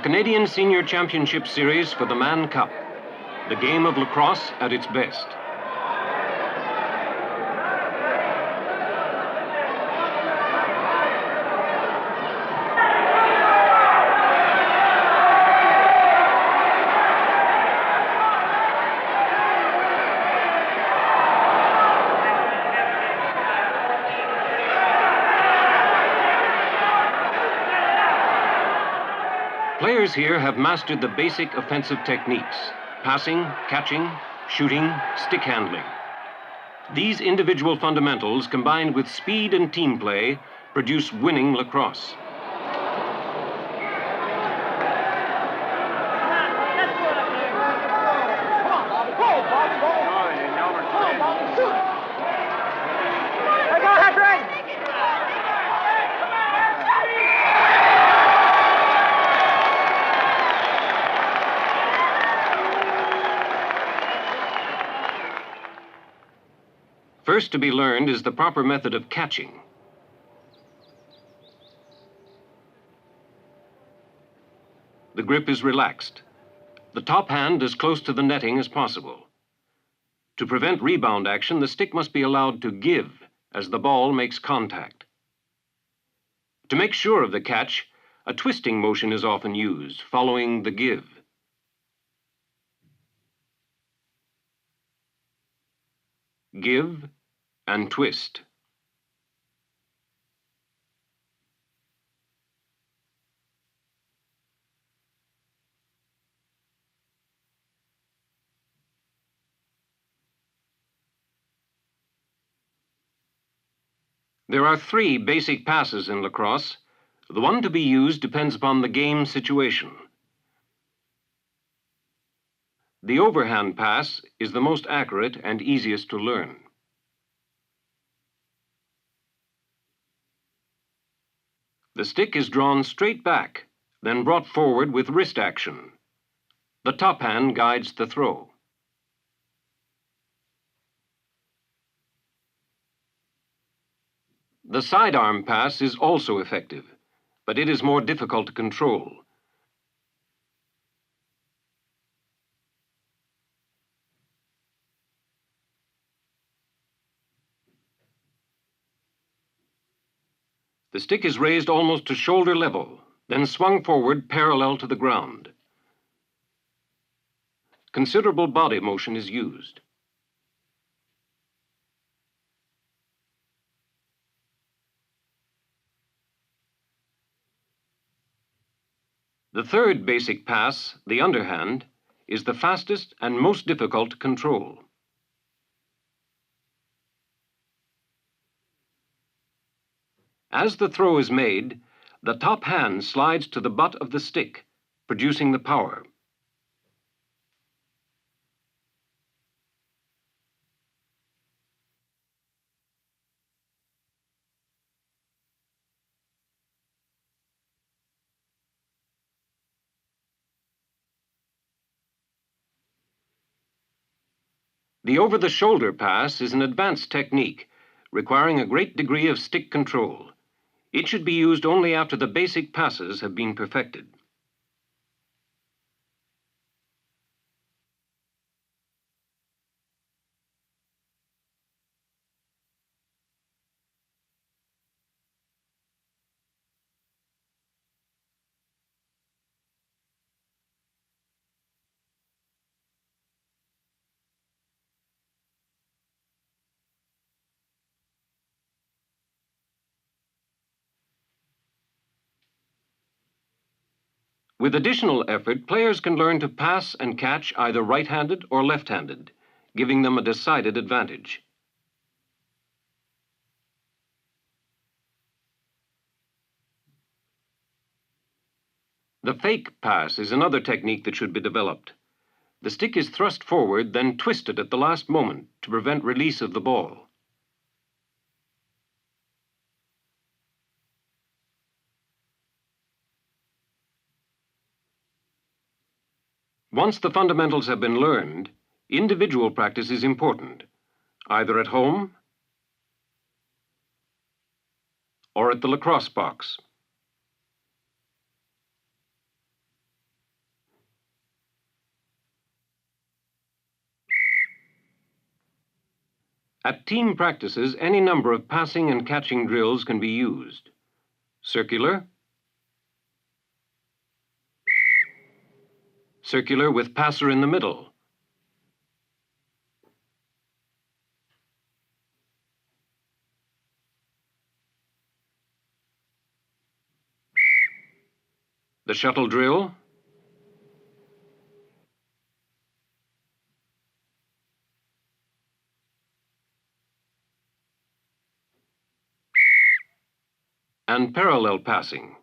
Canadian Senior Championship Series for the Mann Cup, the game of lacrosse at its best. Players here have mastered the basic offensive techniques: passing, catching, shooting, stick handling. These individual fundamentals, combined with speed and team play, produce winning lacrosse. First to be learned is the proper method of catching. The grip is relaxed. The top hand as close to the netting as possible. To prevent rebound action, the stick must be allowed to give as the ball makes contact. To make sure of the catch, a twisting motion is often used, following the give. Give and twist. There are 3 basic passes in lacrosse. The one to be used depends upon the game situation. The overhand pass is the most accurate and easiest to learn. The stick is drawn straight back, then brought forward with wrist action. The top hand guides the throw. The sidearm pass is also effective, but it is more difficult to control. The stick is raised almost to shoulder level, then swung forward parallel to the ground. Considerable body motion is used. The third basic pass, the underhand, is the fastest and most difficult to control. As the throw is made, the top hand slides to the butt of the stick, producing the power. The over-the-shoulder pass is an advanced technique, requiring a great degree of stick control. It should be used only after the basic passes have been perfected. With additional effort, players can learn to pass and catch either right-handed or left-handed, giving them a decided advantage. The fake pass is another technique that should be developed. The stick is thrust forward, then twisted at the last moment to prevent release of the ball. Once the fundamentals have been learned, individual practice is important, either at home or at the lacrosse box. At team practices, any number of passing and catching drills can be used. Circular, circular with passer in the middle, the shuttle drill, and parallel passing.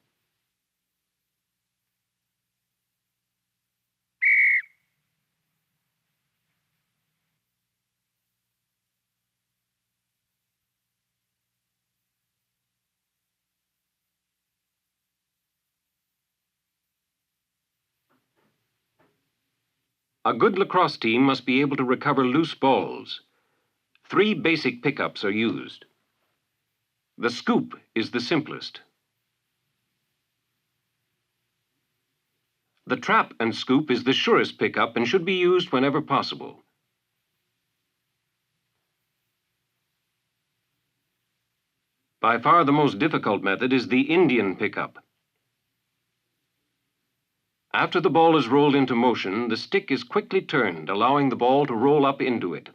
A good lacrosse team must be able to recover loose balls. 3 basic pickups are used. The scoop is the simplest. The trap and scoop is the surest pickup and should be used whenever possible. By far the most difficult method is the Indian pickup. After the ball is rolled into motion, the stick is quickly turned, allowing the ball to roll up into it.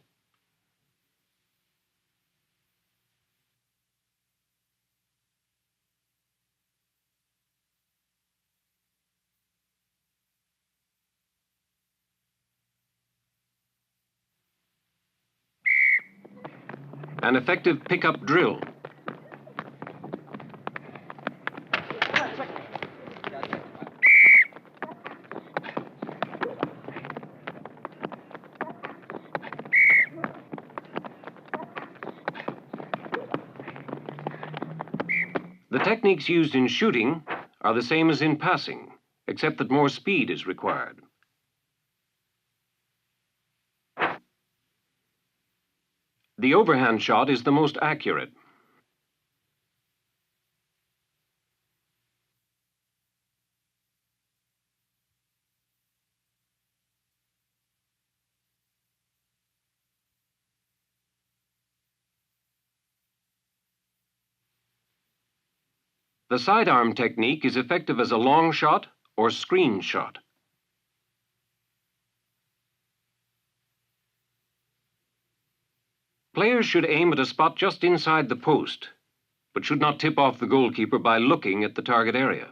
An effective pickup drill. The techniques used in shooting are the same as in passing, except that more speed is required. The overhand shot is the most accurate. The sidearm technique is effective as a long shot or screen shot. Players should aim at a spot just inside the post, but should not tip off the goalkeeper by looking at the target area.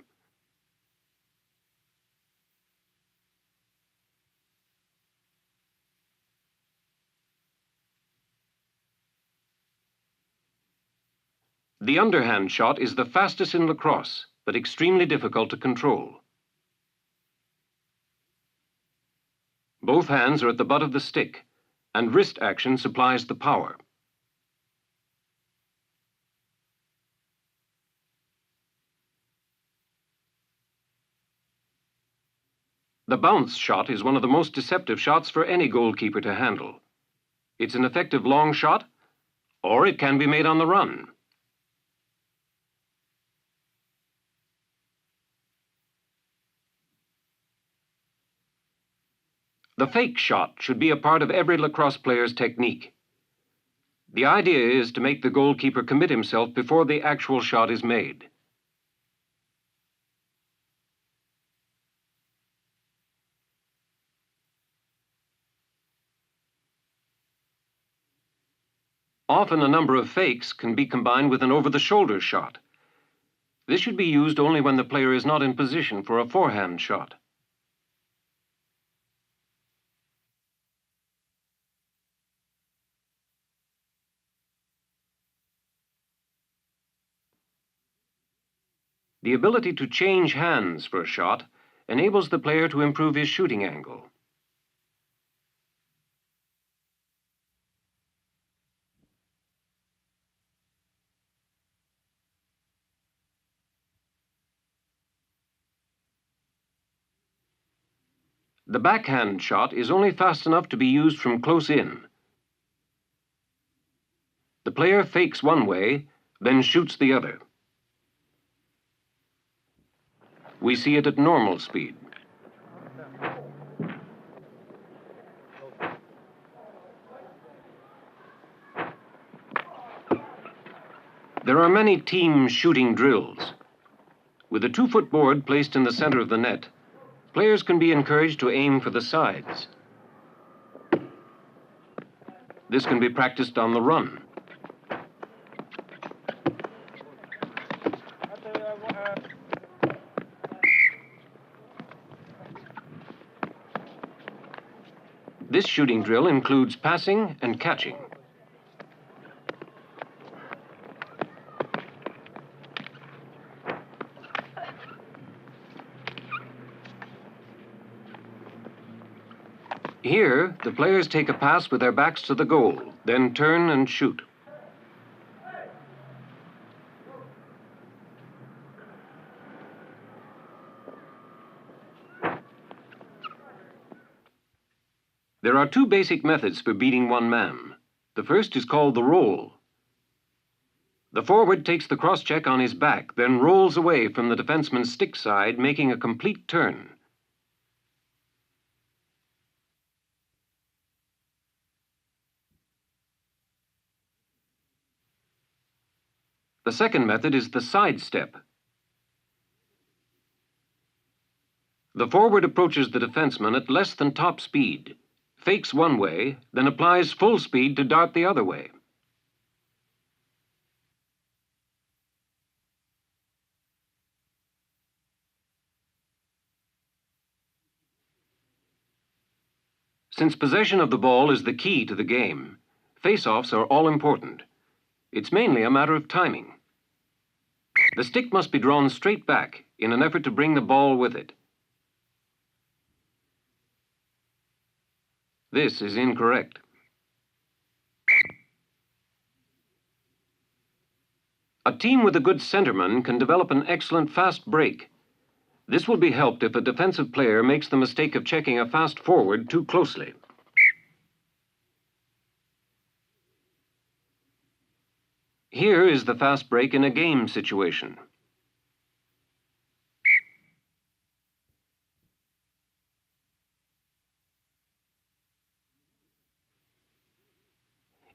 The underhand shot is the fastest in lacrosse, but extremely difficult to control. Both hands are at the butt of the stick, and wrist action supplies the power. The bounce shot is one of the most deceptive shots for any goalkeeper to handle. It's an effective long shot, or it can be made on the run. The fake shot should be a part of every lacrosse player's technique. The idea is to make the goalkeeper commit himself before the actual shot is made. Often a number of fakes can be combined with an over-the-shoulder shot. This should be used only when the player is not in position for a forehand shot. The ability to change hands for a shot enables the player to improve his shooting angle. The backhand shot is only fast enough to be used from close in. The player fakes one way, then shoots the other. We see it at normal speed. There are many team shooting drills. With a 2-foot board placed in the center of the net, players can be encouraged to aim for the sides. This can be practiced on the run. This shooting drill includes passing and catching. Here, the players take a pass with their backs to the goal, then turn and shoot. There are 2 basic methods for beating one man. The first is called the roll. The forward takes the cross-check on his back, then rolls away from the defenseman's stick side, making a complete turn. The second method is the side step. The forward approaches the defenseman at less than top speed, fakes one way, then applies full speed to dart the other way. Since possession of the ball is the key to the game, face-offs are all important. It's mainly a matter of timing. The stick must be drawn straight back in an effort to bring the ball with it. This is incorrect. A team with a good centerman can develop an excellent fast break. This will be helped if a defensive player makes the mistake of checking a fast forward too closely. Here is the fast break in a game situation.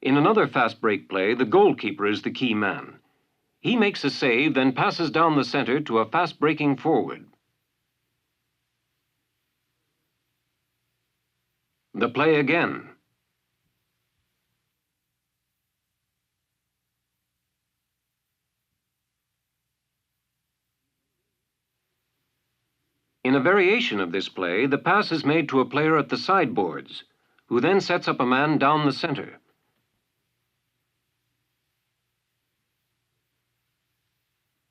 In another fast break play, the goalkeeper is the key man. He makes a save, then passes down the center to a fast breaking forward. The play again. In a variation of this play, the pass is made to a player at the sideboards, who then sets up a man down the center.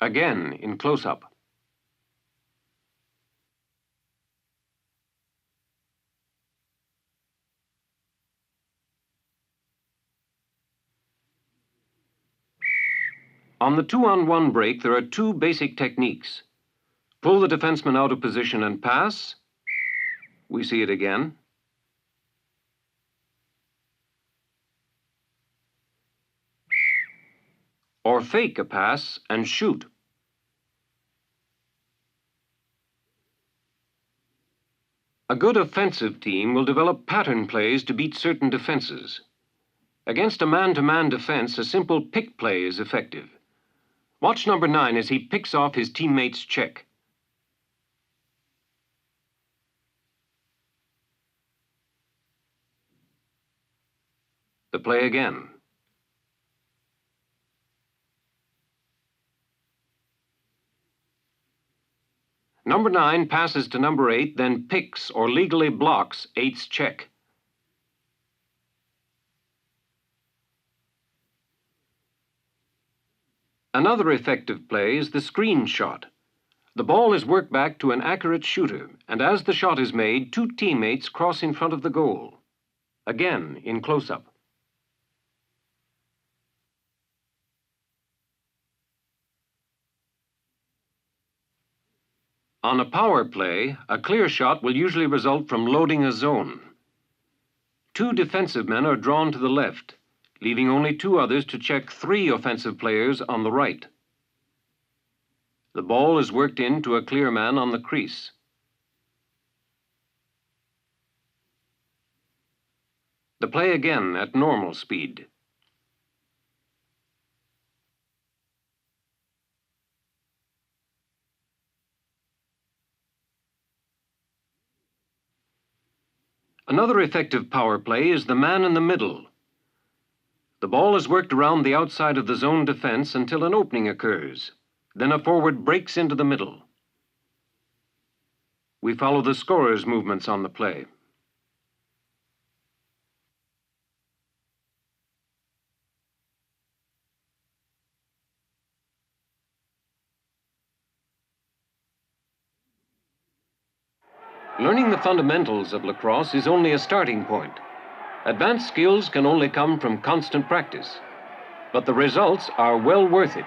Again in close-up. On the 2-on-1 break, there are 2 basic techniques. Pull the defenseman out of position and pass. We see it again. Or fake a pass and shoot. A good offensive team will develop pattern plays to beat certain defenses. Against a man-to-man defense, a simple pick play is effective. Watch number 9 as he picks off his teammate's check. The play again. Number 9 passes to number 8, then picks or legally blocks 8's check. Another effective play is the screen shot. The ball is worked back to an accurate shooter, and as the shot is made, 2 teammates cross in front of the goal. Again in close-up. On a power play, a clear shot will usually result from loading a zone. 2 defensive men are drawn to the left, leaving only 2 others to check 3 offensive players on the right. The ball is worked in to a clear man on the crease. The play again at normal speed. Another effective power play is the man in the middle. The ball is worked around the outside of the zone defense until an opening occurs. Then a forward breaks into the middle. We follow the scorer's movements on the play. Learning the fundamentals of lacrosse is only a starting point. Advanced skills can only come from constant practice, but the results are well worth it.